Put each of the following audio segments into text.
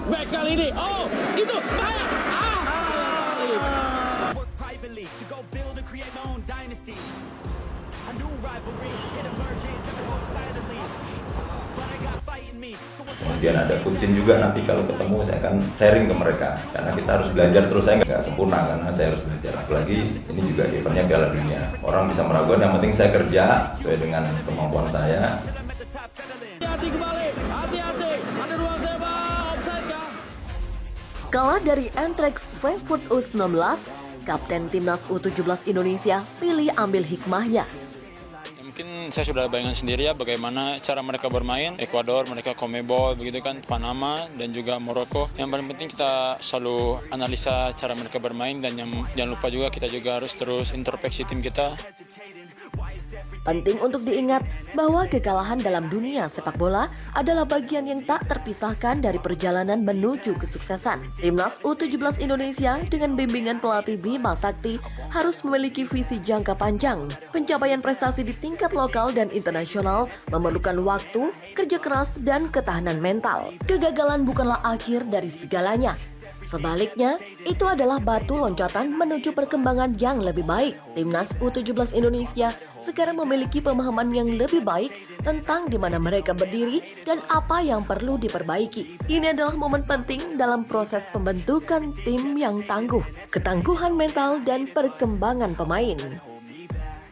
back kali ini. Oh, itu bahaya. Work privately to go build and create my own dynasty. A new rivalry, it emerges ever so silently. But I got fight in me, so what's Kemudian ada coaching juga, nanti kalau ketemu saya akan sharing ke mereka. Karena kita harus belajar terus, saya nggak sempurna karena saya harus belajar. Apalagi ini juga eventnya Piala Dunia. Orang bisa meragukan, yang penting saya kerja sesuai dengan kemampuan saya. Hati-hati kembali, hati-hati. Ada ruang tembak, offside kah? Kalah dari Eintracht Frankfurt U19, Kapten Timnas U17 Indonesia pilih ambil hikmahnya. Mungkin saya sudah bayangkan sendiri ya bagaimana cara mereka bermain. Ekuador, mereka CONMEBOL, begitu kan, Panama dan juga Maroko. Yang paling penting kita selalu analisa cara mereka bermain, dan jangan lupa juga kita juga harus terus introspeksi tim kita. Penting untuk diingat bahwa kekalahan dalam dunia sepak bola adalah bagian yang tak terpisahkan dari perjalanan menuju kesuksesan. Timnas U17 Indonesia dengan bimbingan pelatih Bima Sakti harus memiliki visi jangka panjang. Pencapaian prestasi di tingkat lokal dan internasional memerlukan waktu, kerja keras, dan ketahanan mental. Kegagalan bukanlah akhir dari segalanya. Sebaliknya, itu adalah batu loncatan menuju perkembangan yang lebih baik. Timnas U17 Indonesia sekarang memiliki pemahaman yang lebih baik tentang di mana mereka berdiri dan apa yang perlu diperbaiki. Ini adalah momen penting dalam proses pembentukan tim yang tangguh, ketangguhan mental, dan perkembangan pemain.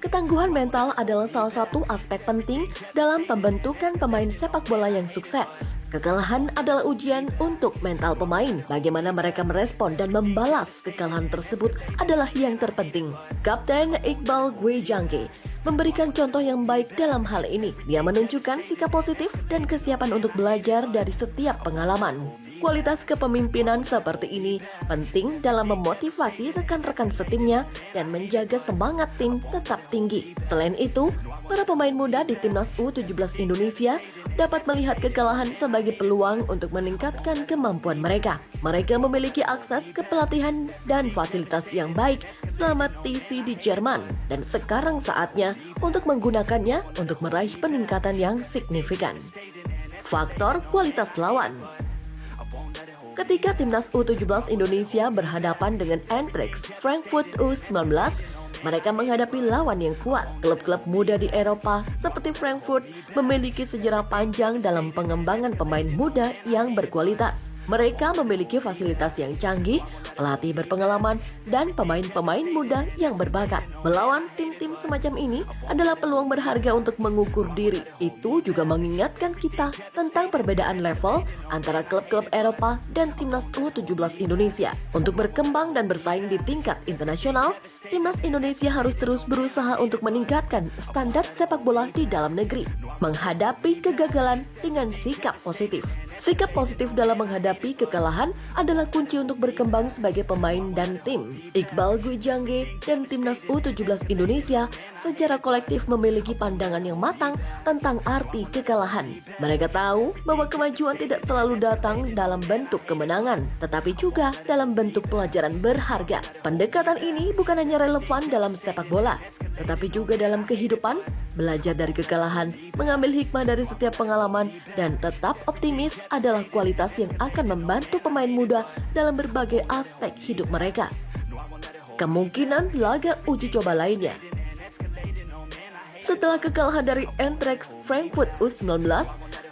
Ketangguhan mental adalah salah satu aspek penting dalam pembentukan pemain sepak bola yang sukses. Kekalahan adalah ujian untuk mental pemain. Bagaimana mereka merespon dan membalas kekalahan tersebut adalah yang terpenting. Kapten Iqbal Gwijangge memberikan contoh yang baik dalam hal ini. Dia menunjukkan sikap positif dan kesiapan untuk belajar dari setiap pengalaman. Kualitas kepemimpinan seperti ini penting dalam memotivasi rekan-rekan setimnya dan menjaga semangat tim tetap tinggi. Selain itu, para pemain muda di Timnas U17 Indonesia dapat melihat kekalahan sebagai peluang untuk meningkatkan kemampuan mereka. Mereka memiliki akses ke pelatihan dan fasilitas yang baik selama TC di Jerman, dan sekarang saatnya untuk menggunakannya untuk meraih peningkatan yang signifikan. Faktor kualitas lawan. Ketika Timnas U17 Indonesia berhadapan dengan Eintracht Frankfurt U19, mereka menghadapi lawan yang kuat. Klub-klub muda di Eropa seperti Frankfurt memiliki sejarah panjang dalam pengembangan pemain muda yang berkualitas. Mereka memiliki fasilitas yang canggih, pelatih berpengalaman, dan pemain-pemain muda yang berbakat. Melawan tim-tim semacam ini adalah peluang berharga untuk mengukur diri. Itu juga mengingatkan kita tentang perbedaan level antara klub-klub Eropa dan Timnas U17 Indonesia. Untuk berkembang dan bersaing di tingkat internasional, Timnas Indonesia harus terus berusaha untuk meningkatkan standar sepak bola di dalam negeri. Menghadapi kegagalan dengan sikap positif. Sikap positif dalam menghadapi kekalahan adalah kunci untuk berkembang sebagai pemain dan tim. Iqbal Gwijangge dan Timnas U17 Indonesia secara kolektif memiliki pandangan yang matang tentang arti kekalahan. Mereka tahu bahwa kemajuan tidak selalu datang dalam bentuk kemenangan, tetapi juga dalam bentuk pelajaran berharga. Pendekatan ini bukan hanya relevan dalam sepak bola, tetapi juga dalam kehidupan. Belajar dari kekalahan, mengambil hikmah dari setiap pengalaman, dan tetap optimis adalah kualitas yang akan membantu pemain muda dalam berbagai aspek hidup mereka. Kemungkinan laga uji coba lainnya. Setelah kekalahan dari Eintracht Frankfurt U19,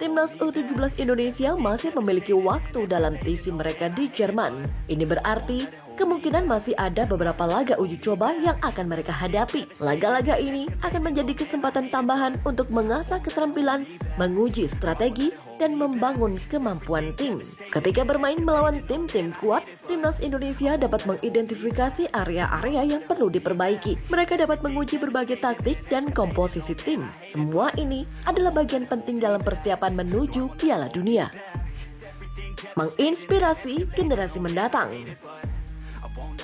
Timnas U17 Indonesia masih memiliki waktu dalam TC mereka di Jerman. Ini berarti kemungkinan masih ada beberapa laga uji coba yang akan mereka hadapi. Laga-laga ini akan menjadi kesempatan tambahan untuk mengasah keterampilan, menguji strategi, dan membangun kemampuan tim. Ketika bermain melawan tim-tim kuat, Timnas Indonesia dapat mengidentifikasi area-area yang perlu diperbaiki. Mereka dapat menguji berbagai taktik dan komposisi tim. Semua ini adalah bagian penting dalam persiapan menuju Piala Dunia. Menginspirasi generasi mendatang.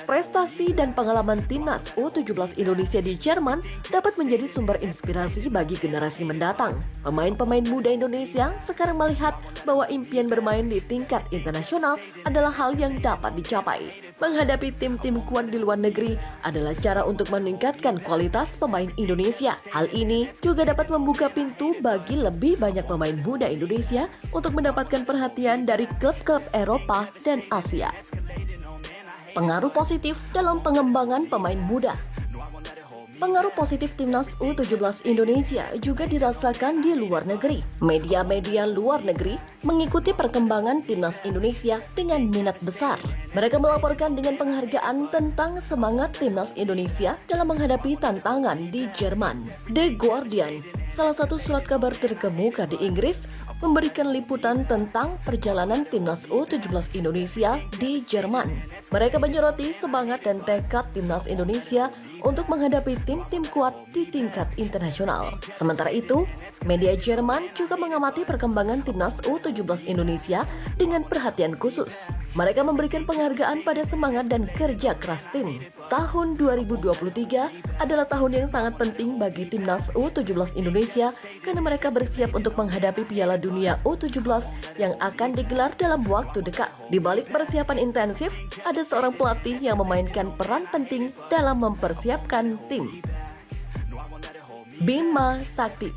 Prestasi dan pengalaman timnas U17 Indonesia di Jerman dapat menjadi sumber inspirasi bagi generasi mendatang. Pemain-pemain muda Indonesia sekarang melihat bahwa impian bermain di tingkat internasional adalah hal yang dapat dicapai. Menghadapi tim-tim kuat di luar negeri adalah cara untuk meningkatkan kualitas pemain Indonesia. Hal ini juga dapat membuka pintu bagi lebih banyak pemain muda Indonesia untuk mendapatkan perhatian dari klub-klub Eropa dan Asia. Pengaruh positif dalam pengembangan pemain muda. Pengaruh positif timnas U17 Indonesia juga dirasakan di luar negeri. Media-media luar negeri mengikuti perkembangan timnas Indonesia dengan minat besar. Mereka melaporkan dengan penghargaan tentang semangat timnas Indonesia dalam menghadapi tantangan di Jerman. The Guardian, salah satu surat kabar terkemuka di Inggris, memberikan liputan tentang perjalanan timnas U17 Indonesia di Jerman. Mereka menyoroti semangat dan tekad timnas Indonesia untuk menghadapi tim-tim kuat di tingkat internasional. Sementara itu, media Jerman juga mengamati perkembangan timnas U17 Indonesia dengan perhatian khusus. Mereka memberikan penghargaan pada semangat dan kerja keras tim. Tahun 2023 adalah tahun yang sangat penting bagi timnas U17 Indonesia karena mereka bersiap untuk menghadapi Piala Dunia U17 yang akan digelar dalam waktu dekat. Di balik persiapan intensif, ada seorang pelatih yang memainkan peran penting dalam mempersiapkan tim. Bima Sakti.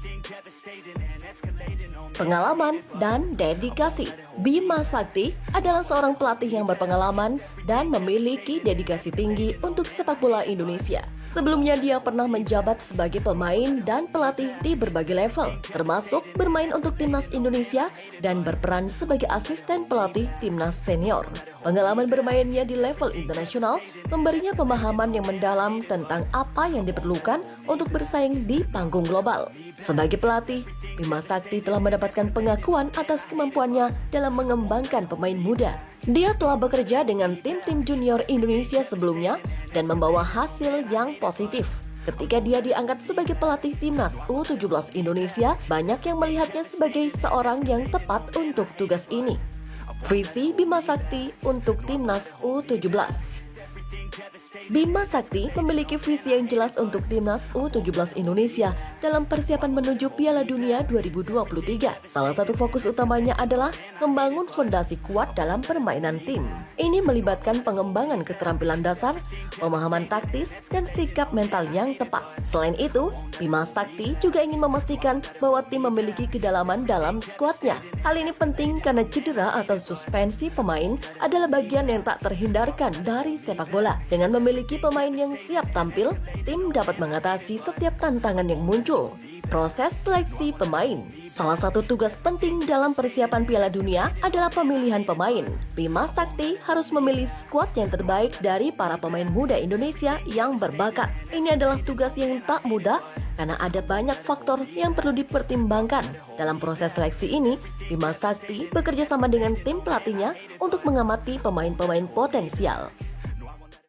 Pengalaman dan dedikasi. Bima Sakti adalah seorang pelatih yang berpengalaman dan memiliki dedikasi tinggi untuk sepak bola Indonesia. Sebelumnya dia pernah menjabat sebagai pemain dan pelatih di berbagai level, termasuk bermain untuk timnas Indonesia dan berperan sebagai asisten pelatih timnas senior. Pengalaman bermainnya di level internasional memberinya pemahaman yang mendalam tentang apa yang diperlukan untuk bersaing di panggung global. Sebagai pelatih, Bima Sakti telah mendapatkan pengakuan atas kemampuannya dalam mengembangkan pemain muda. Dia telah bekerja dengan tim-tim junior Indonesia sebelumnya dan membawa hasil yang positif. Ketika dia diangkat sebagai pelatih timnas U17 Indonesia, banyak yang melihatnya sebagai seorang yang tepat untuk tugas ini. Visi Bima Sakti untuk timnas U17. Bima Sakti memiliki visi yang jelas untuk timnas U17 Indonesia dalam persiapan menuju Piala Dunia 2023. Salah satu fokus utamanya adalah membangun fondasi kuat dalam permainan tim. Ini melibatkan pengembangan keterampilan dasar, pemahaman taktis, dan sikap mental yang tepat. Selain itu, Bima Sakti juga ingin memastikan bahwa tim memiliki kedalaman dalam skuadnya. Hal ini penting karena cedera atau suspensi pemain adalah bagian yang tak terhindarkan dari sepak bola. Dengan memiliki pemain yang siap tampil, tim dapat mengatasi setiap tantangan yang muncul. Proses seleksi pemain. Salah satu tugas penting dalam persiapan Piala Dunia adalah pemilihan pemain. Bima Sakti harus memilih skuad yang terbaik dari para pemain muda Indonesia yang berbakat. Ini adalah tugas yang tak mudah karena ada banyak faktor yang perlu dipertimbangkan. Dalam proses seleksi ini, Bima Sakti bekerja sama dengan tim pelatihnya untuk mengamati pemain-pemain potensial.